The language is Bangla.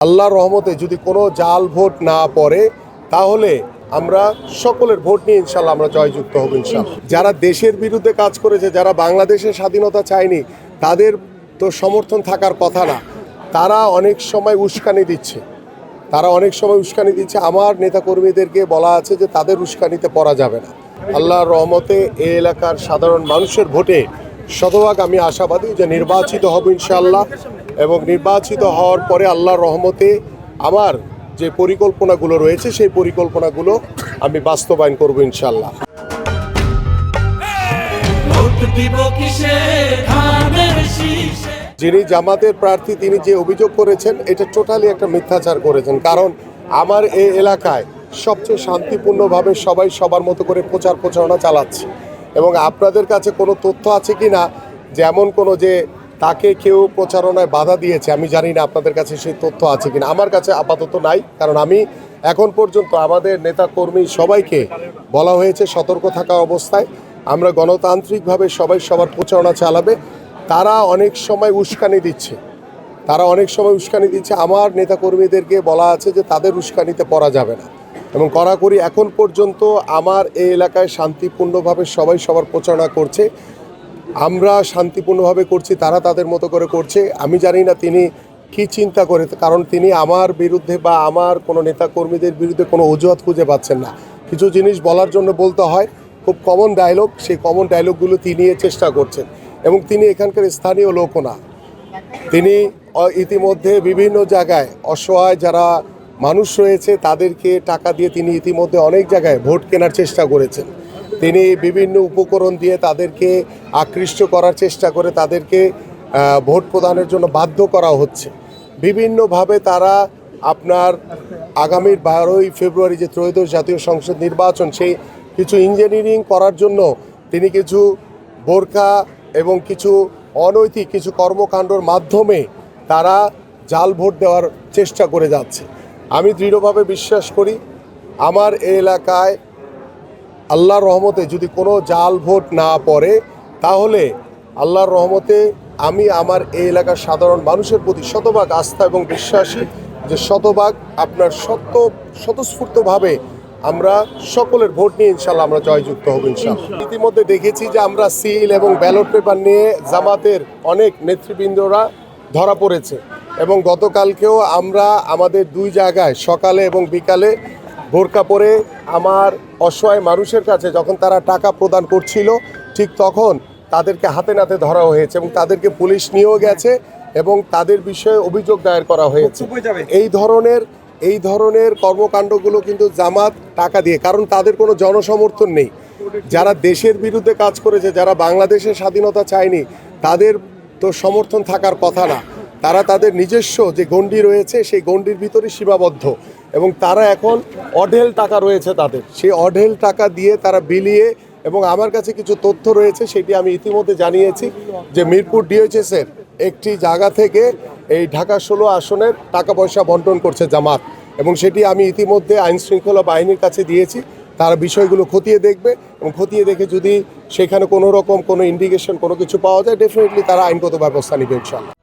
আল্লাহর রহমতে যদি কোনো জাল ভোট না পড়ে তাহলে আমরা সকলের ভোট নিয়ে ইনশাল্লাহ আমরা জয়যুক্ত হব ইনশাল্লাহ। যারা দেশের বিরুদ্ধে কাজ করেছে, যারা বাংলাদেশের স্বাধীনতা চায়নি, তাদের তো সমর্থন থাকার কথা না। তারা অনেক সময় উস্কানি দিচ্ছে। আমার নেতাকর্মীদেরকে বলা আছে যে তাদের উস্কানিতে পড়া যাবে না। আল্লাহর রহমতে এই এলাকার সাধারণ মানুষের ভোটে শতভাগ আমি আশাবাদী যে নির্বাচিত হব ইনশাআল্লাহ, এবং নির্বাচিত হওয়ার পরে আল্লাহর রহমতে আমার যে পরিকল্পনাগুলো রয়েছে সেই পরিকল্পনাগুলো আমি বাস্তবায়ন করব ইনশাআল্লাহ। যিনি জামাতের প্রার্থী তিনি যে অভিযোগ করেছেন এটা টোটালি একটা মিথ্যাচার করেছেন। কারণ আমার এই এলাকায় সবচেয়ে শান্তিপূর্ণভাবে সবাই সবার মতো করে প্রচারণা চালাচ্ছে, এবং আপনাদের কাছে কোনো তথ্য আছে কি না যেমন কোনো যে তাকে কেউ প্রচারণায় বাধা দিয়েছে, আমি জানি না আপনাদের কাছে সেই তথ্য আছে কিনা। আমার কাছে আপাতত নাই, কারণ আমি এখন পর্যন্ত আমাদের নেতাকর্মী সবাইকে বলা হয়েছে সতর্ক থাকা অবস্থায় আমরা গণতান্ত্রিকভাবে সবাই সবার প্রচারণা চালাবে। তারা অনেক সময় উস্কানি দিচ্ছে। আমার নেতাকর্মীদেরকে বলা আছে যে তাদের উস্কানিতে পড়া যাবে না, এবং কড়াকড়ি এখন পর্যন্ত আমার এই এলাকায় শান্তিপূর্ণভাবে সবাই সবার প্রচারণা করছে। আমরা শান্তিপূর্ণভাবে করছি, তারা তাদের মতো করে করছে। আমি জানি না তিনি কি চিন্তা করে, কারণ তিনি আমার বিরুদ্ধে বা আমার কোনো নেতাকর্মীদের বিরুদ্ধে কোনো অজুহাত খুঁজে পাচ্ছেন না। কিছু জিনিস বলার জন্য বলতে হয়, খুব কমন ডায়লগ, সেই কমন ডায়লগগুলো তিনি চেষ্টা করছেন, এবং তিনি এখানকার স্থানীয় লোকও না। তিনি ইতিমধ্যে বিভিন্ন জায়গায় অসহায় যারা মানুষ রয়েছে তাদেরকে টাকা দিয়ে তিনি ইতিমধ্যে অনেক জায়গায় ভোট কেনার চেষ্টা করেছেন। তিনি বিভিন্ন উপকরণ দিয়ে তাদেরকে আকৃষ্ট করার চেষ্টা করে তাদেরকে ভোট প্রদানের জন্য বাধ্য করা হচ্ছে বিভিন্নভাবে। তারা আপনার আগামীর 12ই ফেব্রুয়ারি যে ত্রয়োদশ জাতীয় সংসদ নির্বাচন, সেই কিছু ইঞ্জিনিয়ারিং করার জন্য তিনি কিছু বোরকা এবং কিছু অনৈতিক কিছু কর্মকাণ্ডের মাধ্যমে তারা জাল ভোট দেওয়ার চেষ্টা করে যাচ্ছে। আমি দৃঢ়ভাবে বিশ্বাস করি আমার এই এলাকায় আল্লাহর রহমতে যদি কোনো জাল ভোট না পড়ে তাহলে আল্লাহর রহমতে আমি আমার এই এলাকার সাধারণ মানুষের প্রতি শতভাগ আস্থা এবং বিশ্বাসী যে শতভাগ আপনার স্বতঃস্ফূর্তভাবে আমরা সকলের ভোট নিয়ে ইনশাল্লাহ আমরা জয়যুক্ত হব ইনশাল্লাহ। ইতিমধ্যে দেখেছি যে আমরা সিল এবং ব্যালট পেপার নিয়ে জামাতের অনেক নেতৃবৃন্দরা ধরা পড়েছে, এবং গতকালকেও আমরা আমাদের 2 জায়গায় সকালে এবং বিকালে বোরকা পরে আমার অসহায় মানুষের কাছে যখন তারা টাকা প্রদান করছিল ঠিক তখন তাদেরকে হাতে নাতে ধরা হয়েছে, এবং তাদেরকে পুলিশ নিয়েও গেছে এবং তাদের বিষয়ে অভিযোগ দায়ের করা হয়েছে। এই ধরনের কর্মকাণ্ডগুলো কিন্তু জামাত টাকা দিয়ে, কারণ তাদের কোনো জনসমর্থন নেই। যারা দেশের বিরুদ্ধে কাজ করেছে, যারা বাংলাদেশের স্বাধীনতা চায়নি, তাদের তো সমর্থন থাকার কথা না। তারা তাদের নিজস্ব যে গণ্ডি রয়েছে সেই গণ্ডির ভিতরে সীমাবদ্ধ, এবং তারা এখন অঢেল টাকা রয়েছে তাদের, সেই অঢেল টাকা দিয়ে তারা বিলিয়ে, এবং আমার কাছে কিছু তথ্য রয়েছে সেটি আমি ইতিমধ্যে জানিয়েছি যে মিরপুর ডিওএইচএসের একটি জায়গা থেকে এই ঢাকা 16 আসনের টাকা পয়সা বন্টন করছে জামাত, এবং সেটি আমি ইতিমধ্যে আইনশৃঙ্খলা বাহিনীর কাছে দিয়েছি। তারা বিষয়গুলো খতিয়ে দেখবে, এবং খতিয়ে দেখে যদি সেখানে কোনো রকম কোনো ইন্ডিকেশন কোনো কিছু পাওয়া যায় ডেফিনেটলি তারা আইনগত ব্যবস্থা নেবে ইনশাআল্লাহ।